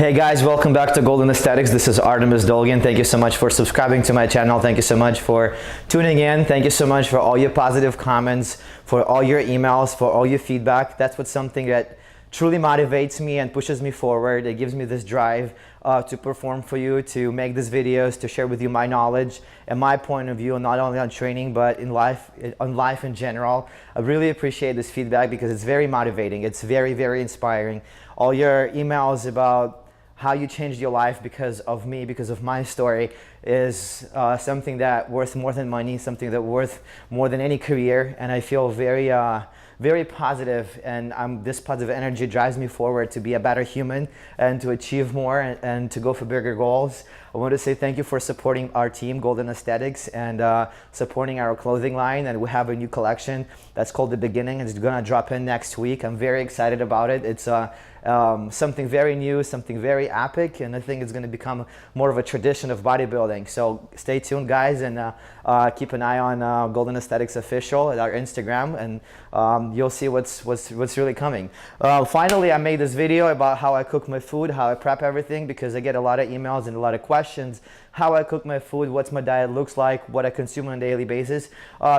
Hey guys, welcome back to Golden Aesthetics. This is Artemus. Thank you so much for subscribing to my channel. Thank you so much for tuning in. Thank you so much for all your positive comments, for all your emails, for all your feedback. That's what's something that truly motivates me and pushes me forward. It gives me this drive to perform for you, to make these videos, to share with you my knowledge and my point of view, not only on training, but in life, in general. I really appreciate this feedback because it's very motivating. It's very, very inspiring. All your emails about how you changed your life because of me, because of my story, is something that worth more than money, something that worth more than any career. And I feel very, very positive, and this positive energy drives me forward to be a better human and to achieve more and to go for bigger goals. I want to say thank you for supporting our team, Golden Aesthetics, and supporting our clothing line. And we have a new collection that's called The Beginning. It's gonna drop in next week. I'm very excited about it. It's something very new, something very epic, and I think it's going to become more of a tradition of bodybuilding. So stay tuned, guys, and keep an eye on Golden Aesthetics Official at our Instagram, and you'll see what's really coming. Finally, I made this video about how I cook my food, how I prep everything, because I get a lot of emails and a lot of questions. How I cook my food, what my diet looks like, what I consume on a daily basis.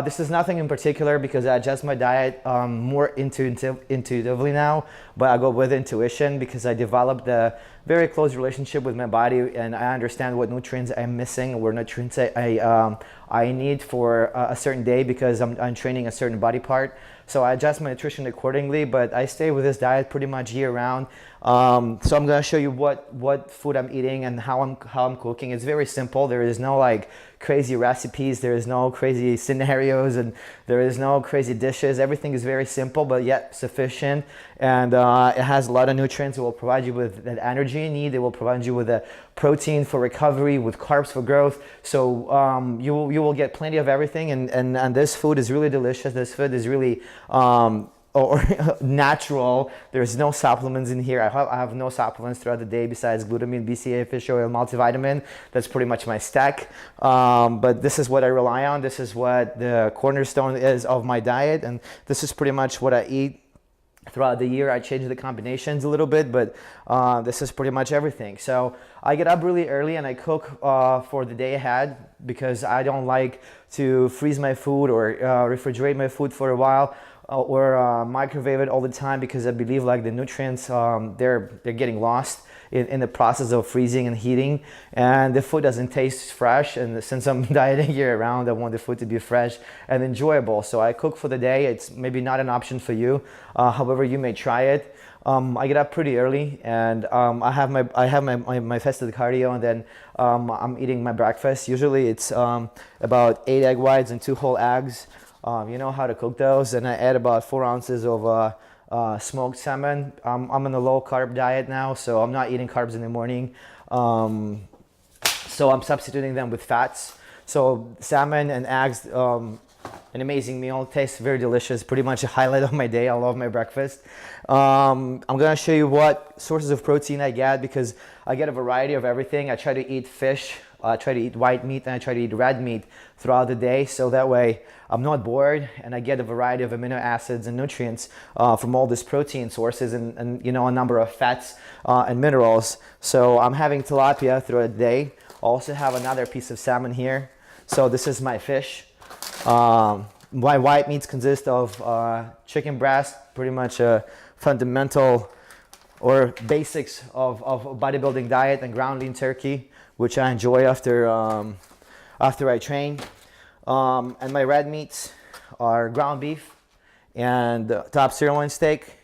This is nothing in particular because I adjust my diet more intuitively now, but I go with intuition because I developed a very close relationship with my body, and I understand what nutrients I'm missing, what nutrients I need for a certain day because I'm training a certain body part. So I adjust my nutrition accordingly, but I stay with this diet pretty much year round. So I'm going to show you what food I'm eating and how I'm cooking. It's very simple. There is no like crazy recipes. There is no crazy scenarios, and there is no crazy dishes. Everything is very simple, but yet sufficient. And it has a lot of nutrients. It will provide you with that energy you need. It will provide you with the protein for recovery, with carbs for growth. So you will get plenty of everything. And this food is really delicious. This food is really or natural. There's no supplements in here. I have no supplements throughout the day besides glutamine, BCAA, fish oil, multivitamin. That's pretty much my stack. But this is what I rely on. This is what the cornerstone is of my diet, and this is pretty much what I eat throughout the year. I change the combinations a little bit, but this is pretty much everything. So I get up really early and I cook for the day ahead because I don't like to freeze my food or refrigerate my food for a while, or microwave it all the time, because I believe like the nutrients they're getting lost in the process of freezing and heating, and the food doesn't taste fresh. And since I'm dieting year round, I want the food to be fresh and enjoyable. So I cook for the day. It's maybe not an option for you, however you may try it. I get up pretty early, and I have my fasted cardio, and then I'm eating my breakfast. Usually it's about 8 egg whites and 2 whole eggs. You know how to cook those, and I add about 4 ounces of smoked salmon. I'm on a low carb diet now, so I'm not eating carbs in the morning. So I'm substituting them with fats. So salmon and eggs, an amazing meal. Tastes very delicious. Pretty much a highlight of my day. I love my breakfast. I'm gonna show you what sources of protein I get, because I get a variety of everything. I try to eat fish, I try to eat white meat, and I try to eat red meat throughout the day, so that way I'm not bored, and I get a variety of amino acids and nutrients from all these protein sources, and you know, a number of fats and minerals. So I'm having tilapia throughout the day. I also have another piece of salmon here. So this is my fish. My white meats consist of chicken breast, pretty much a fundamental or basics of a bodybuilding diet, and ground lean turkey, which I enjoy after I train. And my red meats are ground beef and top sirloin steak.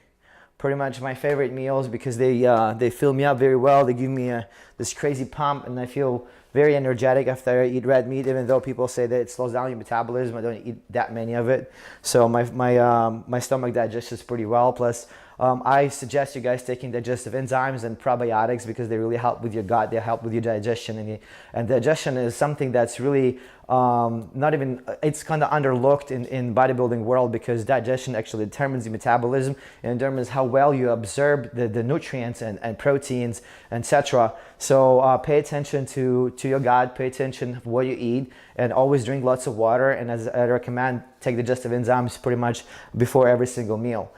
Pretty much my favorite meals because they fill me up very well. They give me this crazy pump, and I feel very energetic after I eat red meat, even though people say that it slows down your metabolism. I don't eat that many of it. So my stomach digests pretty well. Plus, I suggest you guys taking digestive enzymes and probiotics because they really help with your gut. They help with your digestion, and digestion is something that's really not even, it's kind of underlooked in bodybuilding world, because digestion actually determines your metabolism and determines how well you absorb the nutrients and proteins, etc. So pay attention to your gut, pay attention to what you eat, and always drink lots of water. And as I recommend, take digestive enzymes pretty much before every single meal.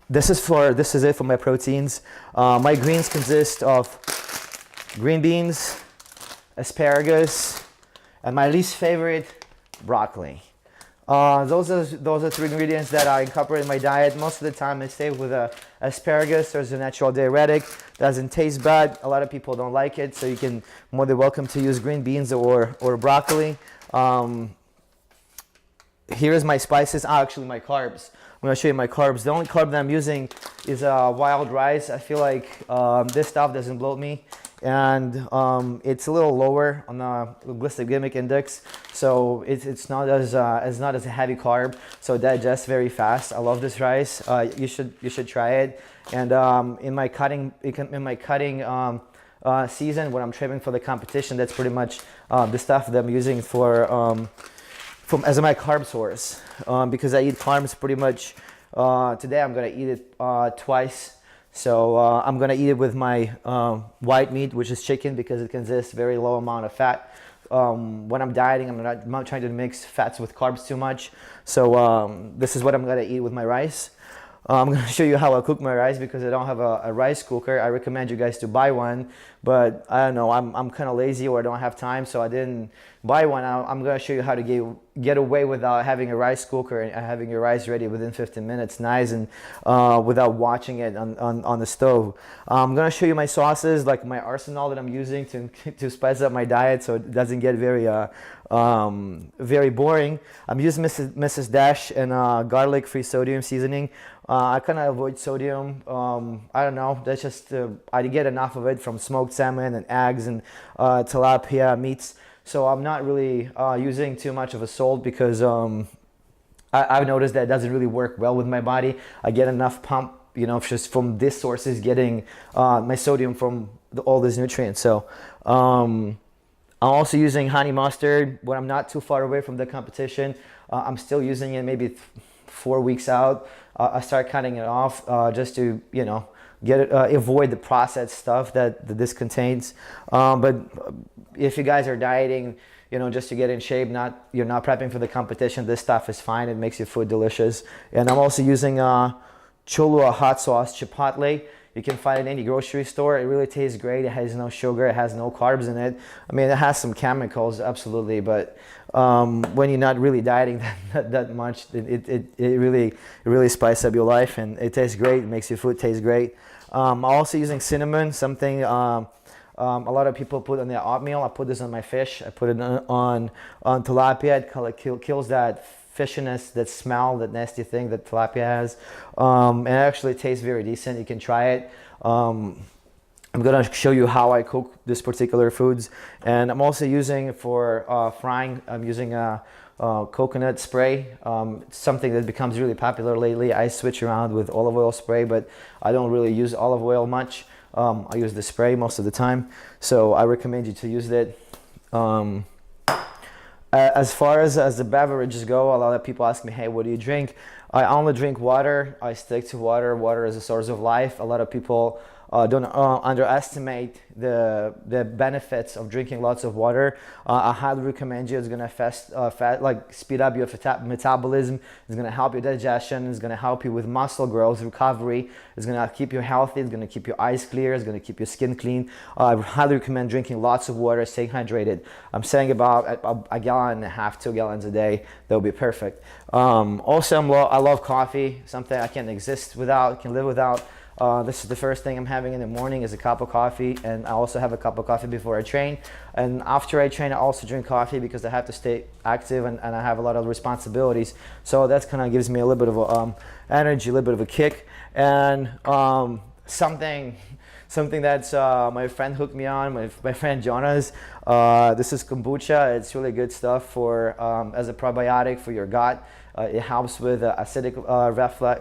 this is it for my proteins. My greens consist of green beans, asparagus, and my least favorite, broccoli. Those are three ingredients that I incorporate in my diet. Most of the time I stay with asparagus. There's a natural diuretic, doesn't taste bad. A lot of people don't like it, so you can more than welcome to use green beans or broccoli. Here's my spices, actually my carbs. I'm gonna show you my carbs. The only carb that I'm using is wild rice. I feel like this stuff doesn't bloat me, and it's a little lower on the glycemic index, so it's not as a heavy carb, so it digests very fast. I love this rice. You should try it. And in my cutting season, when I'm training for the competition, that's pretty much the stuff that I'm using for as my carb source, because I eat carbs pretty much. Today I'm gonna eat it twice. So I'm gonna eat it with my white meat, which is chicken, because it consists very low amount of fat. When I'm dieting, I'm not trying to mix fats with carbs too much. So this is what I'm gonna eat with my rice. I'm gonna show you how I cook my rice, because I don't have a rice cooker. I recommend you guys to buy one, but I don't know, I'm kind of lazy, or I don't have time, so I didn't buy one. I'm gonna show you how to get away without having a rice cooker and having your rice ready within 15 minutes, nice, and without watching it on the stove. I'm gonna show you my sauces, like my arsenal that I'm using to spice up my diet, so it doesn't get very boring. I'm using Mrs. Dash and garlic-free sodium seasoning. I kind of avoid sodium. I don't know. That's just I get enough of it from smoked salmon and eggs and tilapia meats. So I'm not really using too much of a salt, because I've noticed that it doesn't really work well with my body. I get enough pump, just from these sources, getting my sodium from all these nutrients. So I'm also using honey mustard when I'm not too far away from the competition. I'm still using it maybe 4 weeks out. I start cutting it off just to avoid the processed stuff that this contains. But if you guys are dieting, just to get in shape, you're not prepping for the competition, this stuff is fine. It makes your food delicious. And I'm also using Cholula hot sauce, Chipotle. You can find it in any grocery store. It really tastes great. It has no sugar. It has no carbs in it. I mean, it has some chemicals, absolutely, but when you're not really dieting that much, it really spices up your life, and it tastes great. It makes your food taste great. I'm also using cinnamon, something a lot of people put on their oatmeal. I put this on my fish. I put it on tilapia. It kills that fishiness, that smell, that nasty thing that tilapia has. And it actually tastes very decent. You can try it. I'm gonna show you how I cook this particular foods. And I'm also using for frying, I'm using a coconut spray. Something that becomes really popular lately. I switch around with olive oil spray, but I don't really use olive oil much. I use the spray most of the time. So I recommend you to use that. As far as the beverages go, a lot of people ask me, hey, what do you drink? I only drink water. I stick to water. Water is a source of life. A lot of people don't underestimate the benefits of drinking lots of water. I highly recommend you. It's gonna speed up your metabolism. It's gonna help your digestion. It's gonna help you with muscle growth, recovery. It's gonna keep you healthy. It's gonna keep your eyes clear. It's gonna keep your skin clean. I highly recommend drinking lots of water. Staying hydrated. I'm saying about a gallon and a half, 2 gallons a day. That would be perfect. Also, I love coffee. Something I can't exist without. Can live without. This is the first thing I'm having in the morning is a cup of coffee, and I also have a cup of coffee before I train. And after I train, I also drink coffee because I have to stay active and I have a lot of responsibilities. So that kind of gives me a little bit of energy, a little bit of a kick. And something that's my friend hooked me on, my friend Jonas. This is kombucha. It's really good stuff for as a probiotic for your gut. It helps with acidic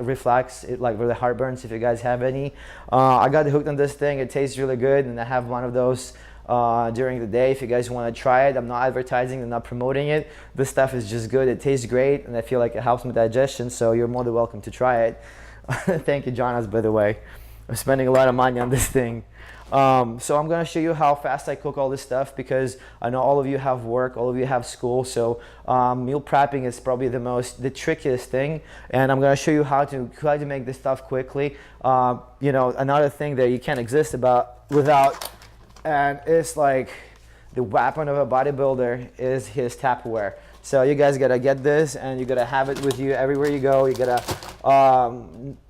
reflux, like with the heartburns if you guys have any. I got hooked on this thing. It tastes really good, and I have one of those during the day if you guys want to try it. I'm not advertising, I'm not promoting it. This stuff is just good. It tastes great, and I feel like it helps with digestion, so you're more than welcome to try it. Thank you, Jonas, by the way. I'm spending a lot of money on this thing. So I'm gonna show you how fast I cook all this stuff, because I know all of you have work, all of you have school, so meal prepping is probably the trickiest thing, and I'm gonna show you how to make this stuff quickly. You know, another thing that you can't exist without, and it's like the weapon of a bodybuilder is his Tupperware. So you guys gotta get this, and you gotta have it with you everywhere you go. You gotta,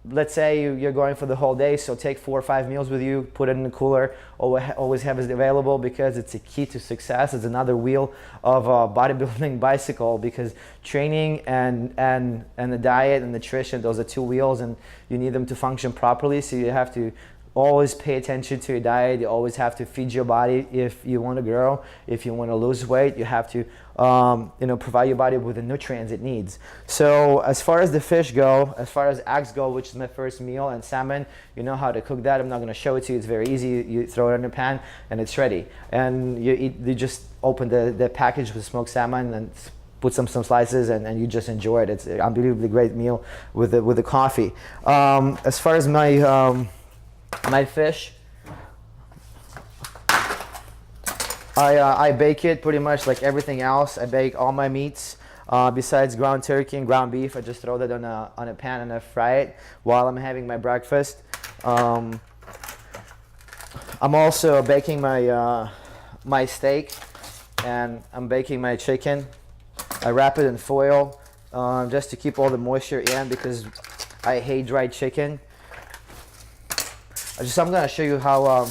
let's say you're going for the whole day, so take 4 or 5 meals with you, put it in the cooler, always have it available, because it's a key to success. It's another wheel of a bodybuilding bicycle, because training and the diet and nutrition, those are 2 wheels, and you need them to function properly. So you have to always pay attention to your diet. You always have to feed your body if you want to grow. If you want to lose weight, you have to you know, provide your body with the nutrients it needs. So as far as the fish go, as far as eggs go, which is my first meal, and salmon, you know how to cook that. I'm not going to show it to you. It's very easy. You throw it in a pan and it's ready. And you just open the package with smoked salmon and put some slices, and you just enjoy it. It's an unbelievably great meal with the coffee. As far as my fish, I bake it pretty much like everything else. I bake all my meats besides ground turkey and ground beef. I just throw that on a pan and I fry it while I'm having my breakfast. I'm also baking my steak, and I'm baking my chicken. I wrap it in foil just to keep all the moisture in, because I hate dried chicken. I'm gonna show you how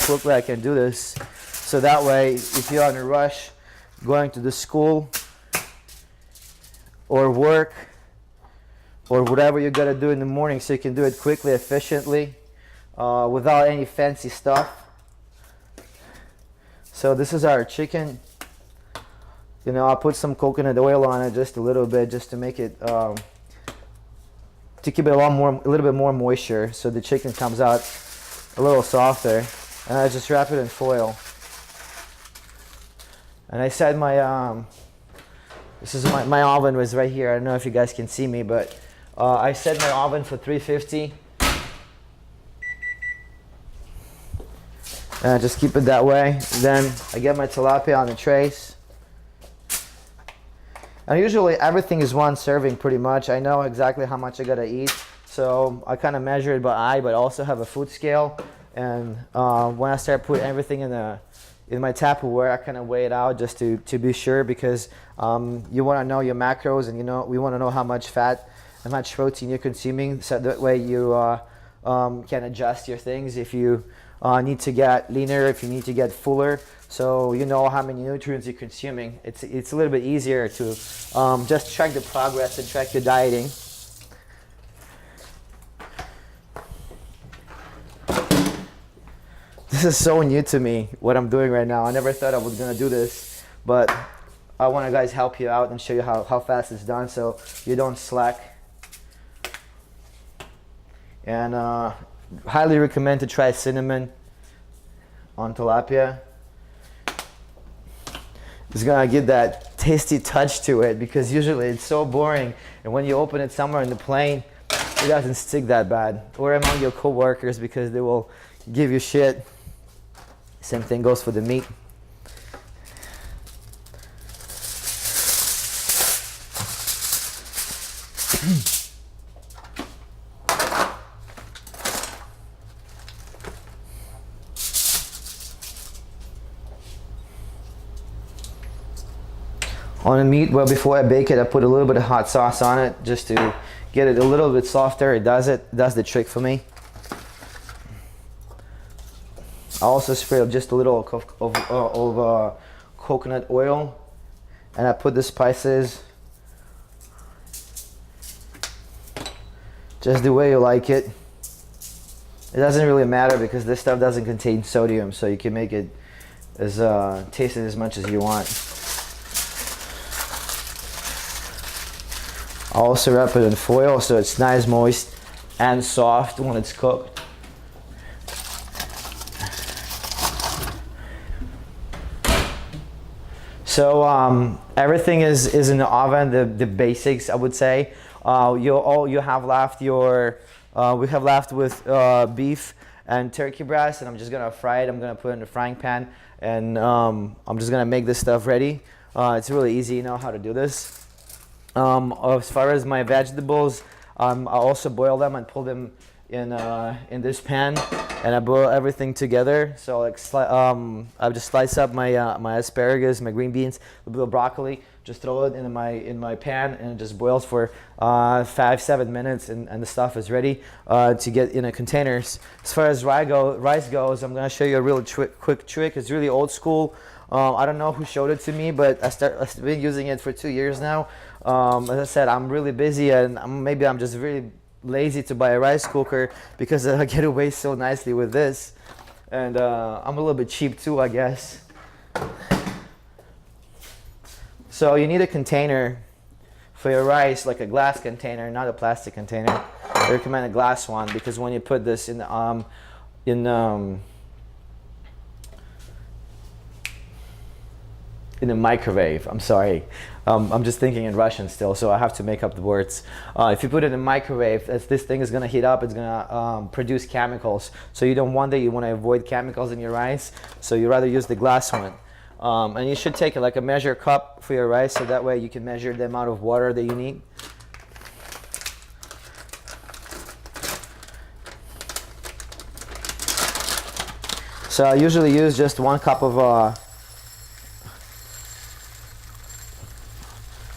quickly I can do this, so that way if you're in a rush going to the school or work or whatever you gotta do in the morning, so you can do it quickly, efficiently, without any fancy stuff. So this is our chicken. You know, I put some coconut oil on it, just a little bit, just to make it to keep it a little bit more moisture, so the chicken comes out a little softer. And I just wrap it in foil. And I set my my oven was right here. I don't know if you guys can see me, but I set my oven for 350. And I just keep it that way. Then I get my tilapia on the trays. And usually everything is one serving pretty much. I know exactly how much I gotta eat, so I kind of measure it by eye, but also have a food scale. And when I start putting everything in my Tupperware, I kind of weigh it out just to be sure, because you want to know your macros, and we want to know how much fat, how much protein you're consuming, so that way you can adjust your things if you need to get leaner, if you need to get fuller. So you know how many nutrients you're consuming. It's a little bit easier to just track the progress and track your dieting. This is so new to me, what I'm doing right now. I never thought I was gonna do this, but I want to guys help you out and show you how fast it's done, so you don't slack. And highly recommend to try cinnamon on tilapia. It's gonna give that tasty touch to it, because usually it's so boring, and when you open it somewhere in the plane, it doesn't stick that bad, or among your co-workers, because they will give you shit. Same thing goes for the meat. On the meat, well, before I bake it, I put a little bit of hot sauce on it just to get it a little bit softer. It does the trick for me. I also spray just a little of coconut oil, and I put the spices just the way you like it. It doesn't really matter, because this stuff doesn't contain sodium, so you can make it as tasty as much as you want. I also wrap it in foil so it's nice, moist, and soft when it's cooked. So everything is in the oven, the basics, I would say. You have left your we have left with beef and turkey breast, and I'm just gonna fry it. I'm gonna put it in the frying pan, and I'm just gonna make this stuff ready. It's really easy, you know how to do this. As far as my vegetables, I also boil them and pull them in this pan, and I boil everything together. So like I just slice up my my asparagus, my green beans, a little broccoli, just throw it in my pan, and it just boils for 5-7 minutes, and the stuff is ready to get in a containers. As far as rice goes, I'm gonna show you a really quick trick. It's really old school. I don't know who showed it to me, but I've been using it for 2 years now. As I said, I'm really busy, and maybe I'm just really lazy to buy a rice cooker, because I get away so nicely with this, and I'm a little bit cheap too, I guess. So you need a container for your rice, like a glass container, not a plastic container. I recommend a glass one, because when you put this in the microwave, I'm sorry, I'm just thinking in Russian still, so I have to make up the words. If you put it in the microwave, as this thing is gonna heat up, it's gonna produce chemicals. So you don't want that. You want to avoid chemicals in your rice, so you rather use the glass one. And you should take like a measure cup for your rice, so that way you can measure the amount of water that you need. So I usually use just 1 cup of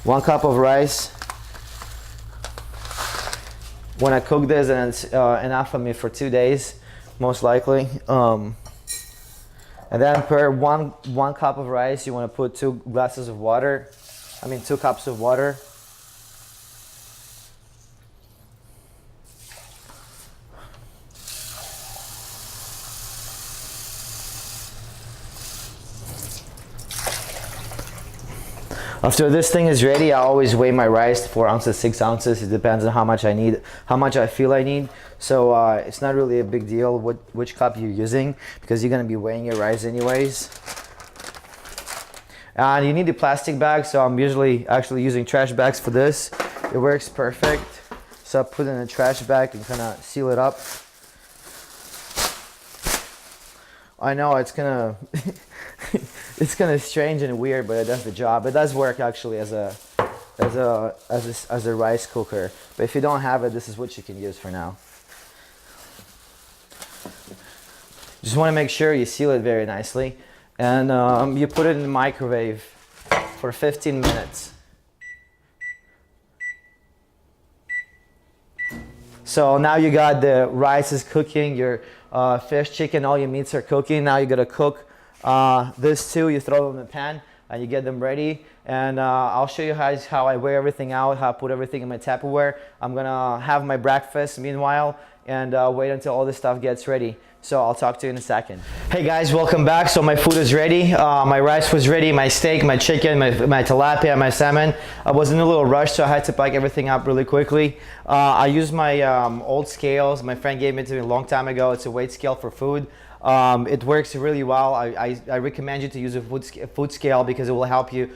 1 cup of rice. When I cook this, and it's enough for me for 2 days, most likely. And then per one cup of rice, you want to put 2 glasses of water. 2 cups of water. After this thing is ready, I always weigh my rice, 4 ounces, 6 ounces. It depends on how much I need, how much I feel I need. So it's not really a big deal which cup you're using, because you're gonna be weighing your rice anyways. And you need the plastic bag, so I'm usually actually using trash bags for this. It works perfect. So I put it in a trash bag and kind of seal it up. I know it's gonna it's kind of strange and weird, but it does the job. It does work actually as a rice cooker. But if you don't have it, this is what you can use for now. Just want to make sure you seal it very nicely, and you put it in the microwave for 15 minutes. So now you got the rice is cooking, your fish, chicken, all your meats are cooking. Now you gotta cook this too. You throw them in the pan and you get them ready. And I'll show you how I weigh everything out, how I put everything in my Tupperware. I'm gonna have my breakfast meanwhile, and wait until all this stuff gets ready. So I'll talk to you in a second. Hey guys, welcome back. So my food is ready. My rice was ready, my steak, my chicken, my tilapia, my salmon. I was in a little rush, so I had to pack everything up really quickly. I used my old scales. My friend gave it to me a long time ago. It's a weight scale for food. It works really well. I recommend you to use a food scale, because it will help you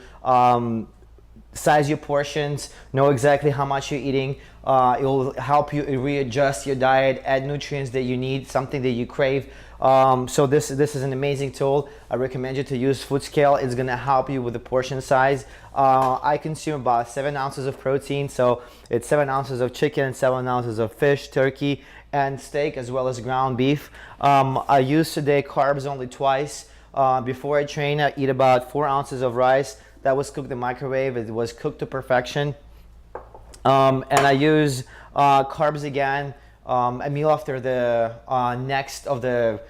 size your portions, know exactly how much you're eating. It will help you readjust your diet, add nutrients that you need, something that you crave. So this is an amazing tool. I recommend you to use food scale. It's gonna help you with the portion size. I consume about 7 ounces of protein, so it's 7 ounces of chicken, 7 ounces of fish, turkey, and steak, as well as ground beef. I use today carbs only twice. Before I train, I eat about 4 ounces of rice. That was cooked in the microwave. It was cooked to perfection. And I use carbs again, a meal after the next of the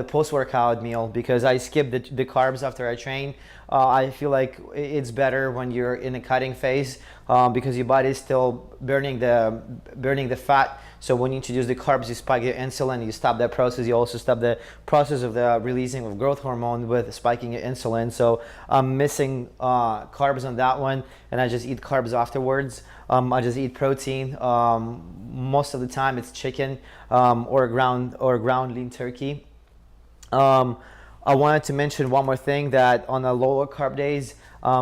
post-workout meal, because I skip the carbs after I train. I feel like it's better when you're in a cutting phase, because your body is still burning the fat. So when you introduce the carbs, you spike your insulin, you stop that process. You also stop the process of the releasing of growth hormone with spiking your insulin. So I'm missing carbs on that one, and I just eat carbs afterwards. I just eat protein. Most of the time it's chicken or ground lean turkey. I wanted to mention one more thing, that on the lower carb days,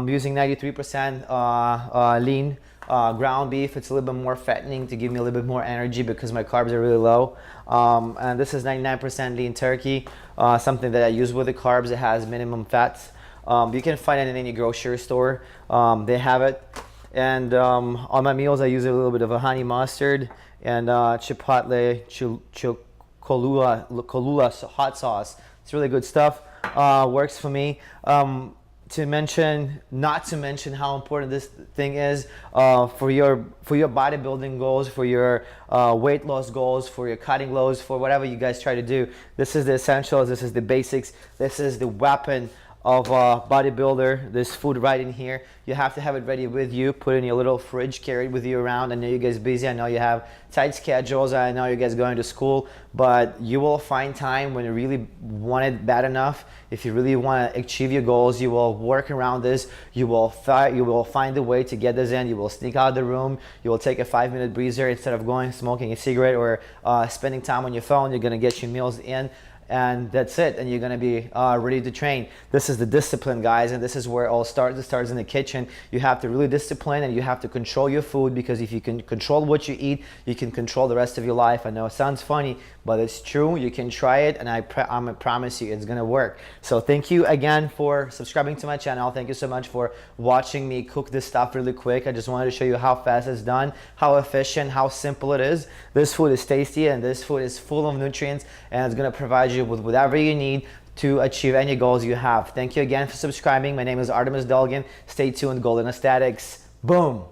using 93% lean ground beef, it's a little bit more fattening to give me a little bit more energy because my carbs are really low. And this is 99% lean turkey, something that I use with the carbs. It has minimum fats. You can find it in any grocery store. They have it. And on my meals, I use a little bit of a honey mustard and chipotle Cholula hot sauce. It's really good stuff. Works for me. Not to mention how important this thing is for your bodybuilding goals, for your weight loss goals, for your cutting goals, for whatever you guys try to do. This is the essentials. This is the basics. This is the weapon of a bodybuilder. This food right in here. You have to have it ready with you. Put it in your little fridge, carry it with you around. I know you guys busy. I know you have tight schedules. I know you guys going to school, but you will find time when you really want it bad enough. If you really want to achieve your goals, you will work around this. You will find a way to get this in. You will sneak out of the room. You will take a 5-minute breather instead of going smoking a cigarette or spending time on your phone. You're gonna get your meals in. And that's it, and you're gonna be ready to train. This is the discipline, guys, and this is where it all starts. It starts in the kitchen. You have to really discipline, and you have to control your food, because if you can control what you eat, you can control the rest of your life. I know it sounds funny, but it's true. You can try it, and I promise you it's gonna work. So thank you again for subscribing to my channel. Thank you so much for watching me cook this stuff really quick. I just wanted to show you how fast it's done, how efficient, how simple it is. This food is tasty, and this food is full of nutrients, and it's gonna provide you with whatever you need to achieve any goals you have. Thank you again for subscribing. My name is Artemus. Stay tuned. Golden Aesthetics. Boom.